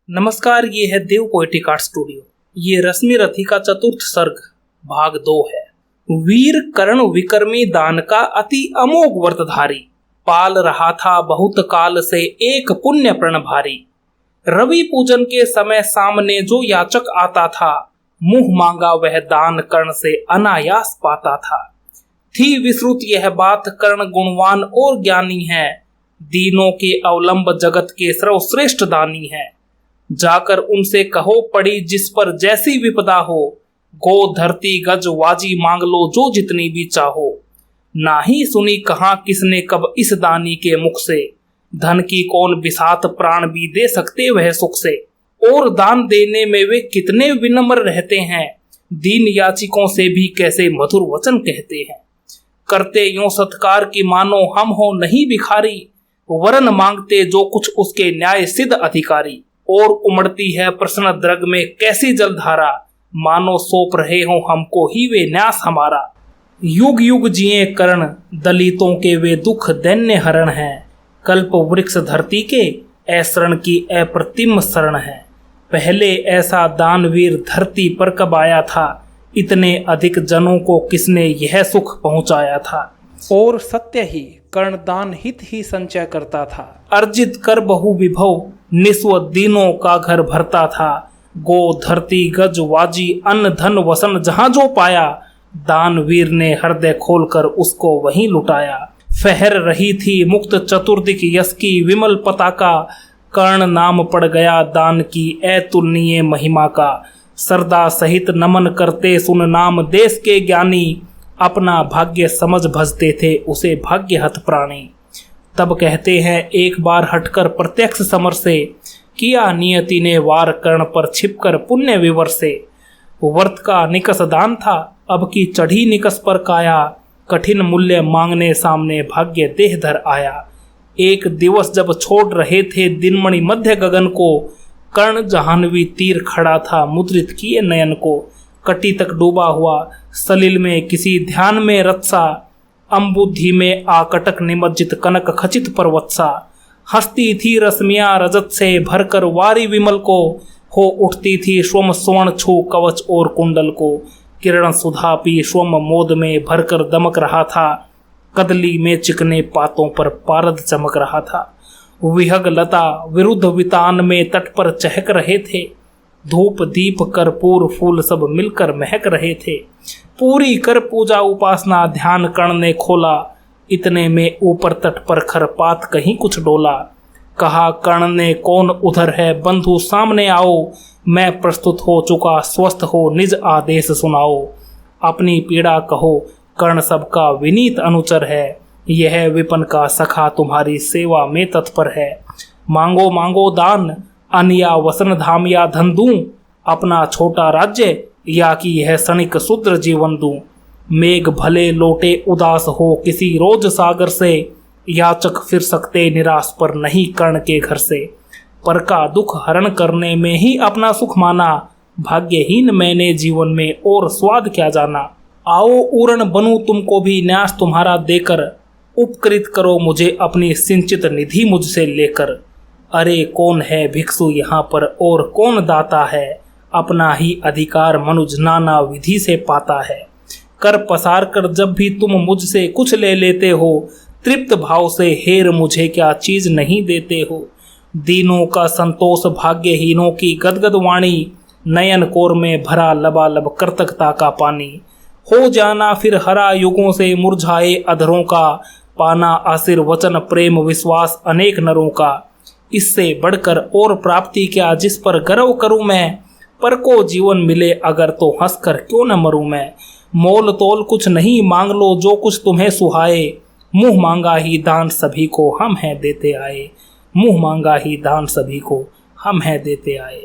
नमस्कार, ये है देव पोएटिक आर्ट स्टूडियो। ये रश्मि रथी का चतुर्थ सर्ग भाग 2 है। वीर कर्ण विक्रमी दान का अति अमोघ व्रतधारी, पाल रहा था बहुत काल से एक पुण्य प्रण भारी। रवि पूजन के समय सामने जो याचक आता था, मुंह मांगा वह दान कर्ण से अनायास पाता था। थी विश्रुत यह बात, कर्ण गुणवान और ज्ञानी है, दीनों के अवलंब जगत के सर्वश्रेष्ठ दानी है। जाकर उनसे कहो पड़ी जिस पर जैसी विपदा हो, गो धरती गज वाजी मांग लो जो जितनी भी चाहो। ना ही सुनी कहा किसने कब इस दानी के मुख से, धन की कौन बिसात प्राण भी दे सकते वह सुख से। और दान देने में वे कितने विनम्र रहते हैं, दीन याचिकों से भी कैसे मधुर वचन कहते हैं। करते यूं सत्कार की मानो हम हो नहीं भिखारी, वरन मांगते जो कुछ उसके न्याय सिद्ध अधिकारी। और उमड़ती है प्रश्न द्रग में कैसी जलधारा, मानो सौंप रहे हो हमको ही वे न्यास हमारा। युग युग जिए कर्ण, दलितों के वे दुख दैन्य हरण हैं, कल्प वृक्ष धरती के ऐसरण की अप्रतिम शरण है। पहले ऐसा दानवीर धरती पर कब आया था, इतने अधिक जनों को किसने यह सुख पहुंचाया था। और सत्य ही कर्ण दान हित ही संचय करता था, अर्जित कर बहु विभव निस्व दीनों का घर भरता था। गो धरती गज वाजी अन्न धन वसन जहां जो पाया, दानवीर ने हृदय खोलकर उसको वहीं लुटाया। फहर रही थी मुक्त चतुर्दिक यश की विमल पताका, कर्ण नाम पड़ गया दान की अतुलनीय महिमा का। सरदा सहित नमन करते सुन नाम देश के ज्ञानी, अपना भाग्य समझ भजते थे उसे भाग्य हत प्राणी। तब कहते हैं एक बार हटकर प्रत्यक्ष समर से, किया नियति ने वार कर्ण पर छिपकर पुण्य विवर से। वर्त का निकस दान था, अब की चढ़ी निकस पर काया, कठिन मूल्य मांगने सामने भाग्य देह धर आया। एक दिवस जब छोड़ रहे थे दिनमणि मध्य गगन को, कर्ण जहानवी तीर खड़ा था मुद्रित किए नयन को। कटी तक डूबा हुआ सलिल में किसी ध्यान में रत्सा, अम्बुधि में आकटक निमज्जित कनक खचित पर्वत्सा। हंसती थी रश्मियां रजत से भरकर वारी विमल को, हो उठती थी स्वम स्वर्ण छू कवच और कुंडल को। किरण सुधा पी स्वम मोद में भरकर दमक रहा था, कदली में चिकने पातों पर पारद चमक रहा था। विहग लता विरुद्ध वितान में तट पर चहक रहे थे, धूप दीप कर्पूर फूल सब मिलकर महक रहे थे। पूरी कर पूजा उपासना ध्यान कर्ण ने खोला, इतने में ऊपर तट पर खरपात कहीं कुछ डोला। कहा कर्ण ने कौन उधर है बंधु सामने आओ, मैं प्रस्तुत हो चुका स्वस्थ हो निज आदेश सुनाओ। अपनी पीड़ा कहो कर्ण सबका विनीत अनुचर है, यह विपन का सखा तुम्हारी सेवा में तत्पर है। मांगो मांगो दान अन्न या वसन धाम या धन दूं, अपना छोटा राज्य या कि यह सनिक शूद्र जीवन दूं। मेघ भले लोटे उदास हो किसी रोज सागर से, याचक फिर सकते निराश पर नहीं कर्ण के घर से। पर का दुख हरण करने में ही अपना सुख माना, भाग्यहीन मैंने जीवन में और स्वाद क्या जाना। आओ उरण बनूं तुमको भी न्यास तुम्हारा देकर, उपकृत करो मुझे अपनी सिंचित निधि मुझसे लेकर। अरे कौन है भिक्षु यहाँ पर और कौन दाता है, अपना ही अधिकार मनुज नाना विधि से पाता है। कर पसार कर जब भी तुम मुझसे कुछ ले लेते हो, तृप्त भाव से हेर मुझे क्या चीज नहीं देते हो। दीनों का संतोष भाग्यहीनों की गदगद वाणी, नयन कोर में भरा लबालब कर्तकता का पानी। हो जाना फिर हरा युगों से मुरझाए अधरों का, पाना आशीर्वचन प्रेम विश्वास अनेक नरों का। इससे बढ़कर और प्राप्ति क्या जिस पर गर्व करूं मैं, पर को जीवन मिले अगर तो हंसकर क्यों न मरूं मैं। मोल तोल कुछ नहीं मांग लो जो कुछ तुम्हें सुहाए, मुंह मांगा ही दान सभी को हम हैं देते आए। मुंह मांगा ही दान सभी को हम हैं देते आए।